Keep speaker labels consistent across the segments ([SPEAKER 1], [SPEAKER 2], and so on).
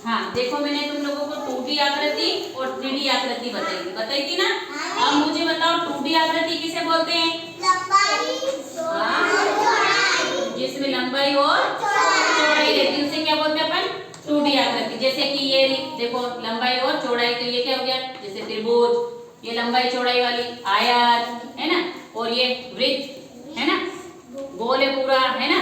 [SPEAKER 1] हाँ देखो, मैंने तुम लोगों को 2D आकृति और 3D आकृति बताई थी ना। अब मुझे बताओ 2D आकृति किसे बोलते हैं? जिसमें लंबाई और चौड़ाई रहती है उसे क्या बोलते हैं अपन? 2D आकृति। जैसे कि ये देखो लंबाई और चौड़ाई, तो ये क्या हो गया? जैसे त्रिभुज, ये लंबाई चौड़ाई वाली आयत है ना, और ये वृत्त है ना, गोल है पूरा है ना,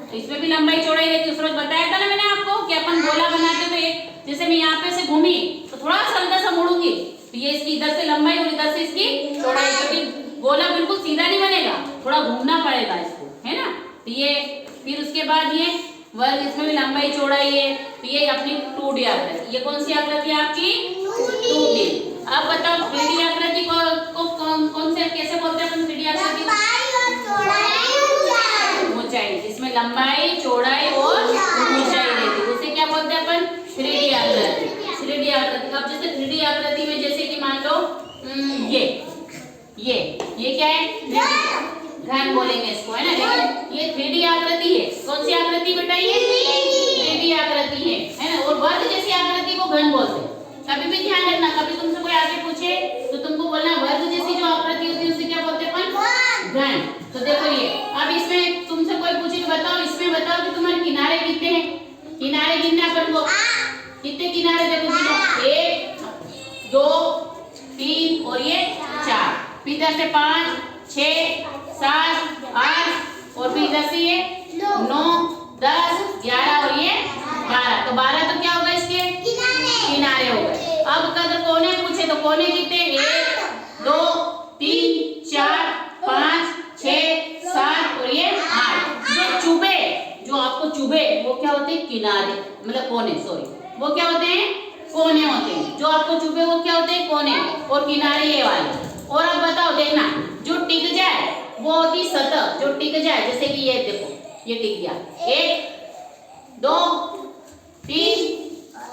[SPEAKER 1] तो इसमें भी लंबाई चौड़ाई रहती है। उस रोज बताया था ना मैंने आपको कि अपन गोला बनाते तो एक, जैसे मैं यहाँ पे से घूमी तो थोड़ा सा हल्का सा मुड़ूंगी तो ये इसकी इधर से लंबाई और इधर से इसकी चौड़ाई, क्योंकि गोला बिल्कुल सीधा नहीं बनेगा, थोड़ा घूमना पड़ेगा इसको है ना। तो ये फिर उसके बाद ये वर्ग, इसमें भी लंबाई चौड़ाई है, तो ये अपनी 2D आकृति। ये कौन सी आकृति है आपकी? 2D। अब बताओ 3D आकृति को कौन से कैसे बोलते हैं अपन? 3D आकृति ऊंचाई, जिसमें लंबाई चौड़ाई और ऊंचाई रहती है उसे क्या बोलते हैं अपन? 3D आकृति। 3D आकृति। अब जैसे 3D आकृति में जैसे कि मान लो ये क्या है? घन बोलेंगे इसको है ना, लेकिन ये 3D आकृति है। कौन सी आकृति बेटा? ये 3D आकृति है ना। और वर्ग जैसी आकृति को घन बोलते हैं। कभी भी ध्यान रखना, कभी तुमसे कोई आगे पूछे तो तुमको बोलना वर्ग जैसी जो आकृति होती है उसे क्या बोलते हैं अपन? घन। तो देखो ये, अब इसमें तुमसे कोई पूछे कि बताओ, इसमें बताओ कि तुम्हारे किनारे कितने हैं? किनारे गिनना अपन को, कितने किनारे? देखो गिनो, 1 2 3 और ये 4, फिर इधर से 5 6 7 8 और फिर इधर से ये 9 10 11 और ये 12। तो 12 तो क्या होगा? इसके किनारे हो गए। अब अगर कोने पूछे तो कोने कितने? 1 2 3 4 5 6 7 और ये 8। जो चुभे, जो आपको चुभे वो क्या होते हैं? किनारे, मतलब कोने, सॉरी, वो क्या होते हैं? कोने होते हैं। जो आपको चुभे वो क्या होते हैं? कोने, और किनारे ये वाले। और अब बताओ, देखना, जो टिक जाए वो होती सतह, जो टिक जाए। जैसे कि ये देखो, ये टिक गया, 1 2 3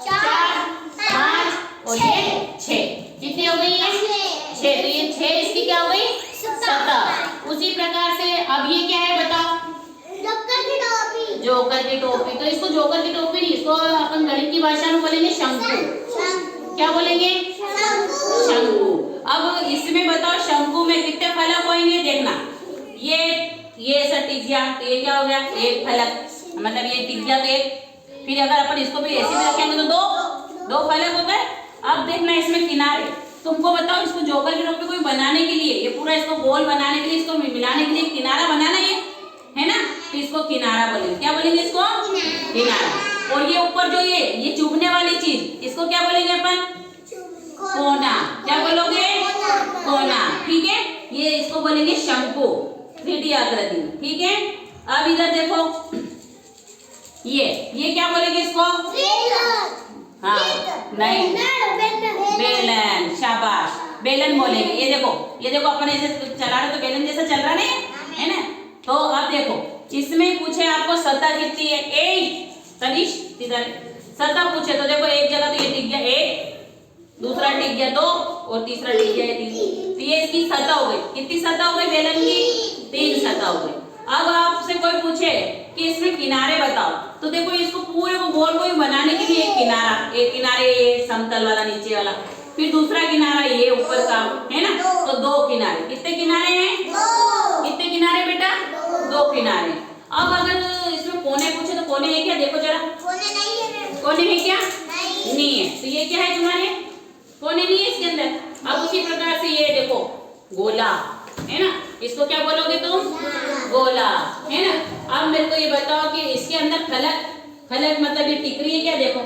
[SPEAKER 1] 4 5 और ये 6। कितनी हो गई? ये 6। तो ये 6 इसकी क्या हो गई? सतह। उसी प्रकार से अब ये क्या है बताओ? जोकर की टोपी। तो इसको जोकर की टोपी नहीं, इसको अपन गणित की भाषा में बोलेंगे शंकु। क्या बोलेंगे? शंकु। अब इसमें बताओ शंकु में कितने फलक होंगे? देखना, ये ऐसा टिक गया तो ये क्या हो गया? 1 फलक, मतलब ये टिक गया तो 1। फिर अगर अपन इसको भी ऐसे भी रखेंगे तो 2 फलक हो गए। अब देखना इसमें किनारे, तुमको बताओ इसको जोकर की टोपी को बनाने के लिए, ये पूरा इसको गोल बनाने के लिए, इसको मिलाने के लिए किनारा बनाना है ना, तो इसको किनारा बोलेंगे। क्या बोलेंगे? इसको किनारा। और ये ऊपर जो ये चुभने वाली चीज, इसको क्या बोलेंगे अपन? कोना। क्या बोलोगे? कोना। ठीक है, ये इसको बोलेंगे शंकु, 3D आकृति। ठीक है, अब इधर देखो, ये क्या बोलेंगे इसको? हाँ नहीं, बेलन। शाबाश, बेलन बोलेंगे। ये देखो अपन ऐसे चला रहे तो बेलन जैसा चल रहा नहीं है ना। तो अब देखो, इसमें पूछे आपको सतह कितनी है? 1। तनिष इधर सतह पूछे तो देखो, एक जगह तो ये टिक गया 1, दूसरा टिक गया 2 और तीसरा टिक गया 3। तो ये इसकी सतह हो गई। कितनी सतह हो गई बेलन की? 3 सतह हो गई। अब आपसे कोई पूछे कि इसमें किनारे बताओ, तो देखो इसको पूरे को गोल को बनाने के लिए एक किनारे ये समतल वाला नीचे वाला, फिर दूसरा किनारा ये ऊपर का है ना, तो 2 किनारे। कितने किनारे हैं? कितने किनारे बेटा? 2 किनारे। अब अगर इसमें कोने पूछे तो कोने है क्या? देखो जरा, कोने है क्या? नहीं है। तो ये क्या है तुम्हारे? कोने नहीं है इसके अंदर। अब उसी प्रकार से ये देखो गोला है ना, इसको क्या बोलोगे तुम? गोला है ना। अब मेरे को ये बताओ कि इसके अंदर फलक मतलब ये टिक रही है क्या? देखो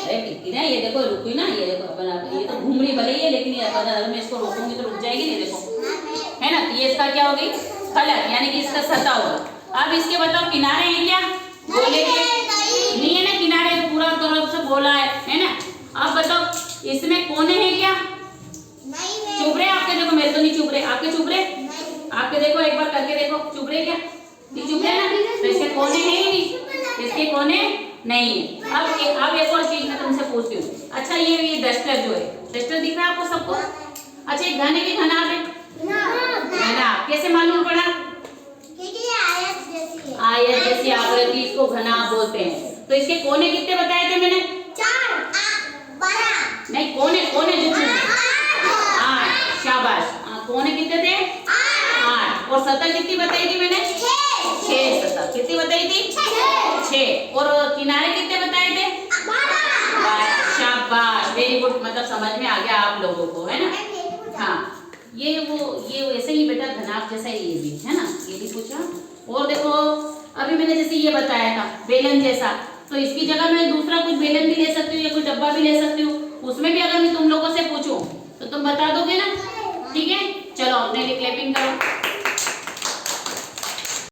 [SPEAKER 1] अरे टिकी ना, ये देखो रुकी ना, ये देखो अपन, ये तो घूम रही भले ही है, लेकिन ये अगर मैं इसको रोकूंगी तो रुक जाएगी नहीं, देखो है ना। तो ये इसका क्या हो गई? फलक, यानी कि इसका सतह होगा। अब इसके बताओ किनारे हैं क्या? गोले के नहीं है ना, किनारे पूरा तरफ से गोला है ना। अब बताओ इसमें कोने हैं क्या? चुभ रहे आपके? देखो मेरे तो नहीं चुभ रहे, आपके चुभ रहे? आपके देखो एक बार करके देखो, चुभ रहे क्या? नहीं चुभ रहे ना, तो इसके कोने हैं ही नहीं, इसके कोने नहीं है। अब एक और चीज मैं तुमसे पूछती हूँ। अच्छा ये डस्टर जो है, डस्टर दिख रहा है आपको सबको? अच्छा ये घने की घना है? घना कैसे मालूम पड़ा? आयत जैसी आकृति, इसको घनाभ बोलते हैं। तो इसके कोने कितने बताए थे मैंने?
[SPEAKER 2] 4
[SPEAKER 1] नहीं, कोने कोने जो थे 8, शाबाश। कोने कितने थे? 8। और सतह कितनी बताई थी मैंने? 6 सतह। कितनी बताई थी? 6। और किनारे कितने बताए थे? 12। शाबाश, वेरी गुड। मतलब समझ में आ गया आप लोगों को, है ना? हाँ, ये वैसे ही बेटा घनाभ जैसा ही ये भी है ना, ये भी पूछा। और देखो अभी मैंने जैसे ये बताया था बेलन जैसा, तो इसकी जगह मैं दूसरा कुछ बेलन भी ले सकती हूँ या कोई डब्बा भी ले सकती हूँ। उसमें भी अगर मैं तुम लोगों से पूछूं तो तुम बता दोगे ना? ठीक है, चलो अपने लिए क्लैपिंग करो।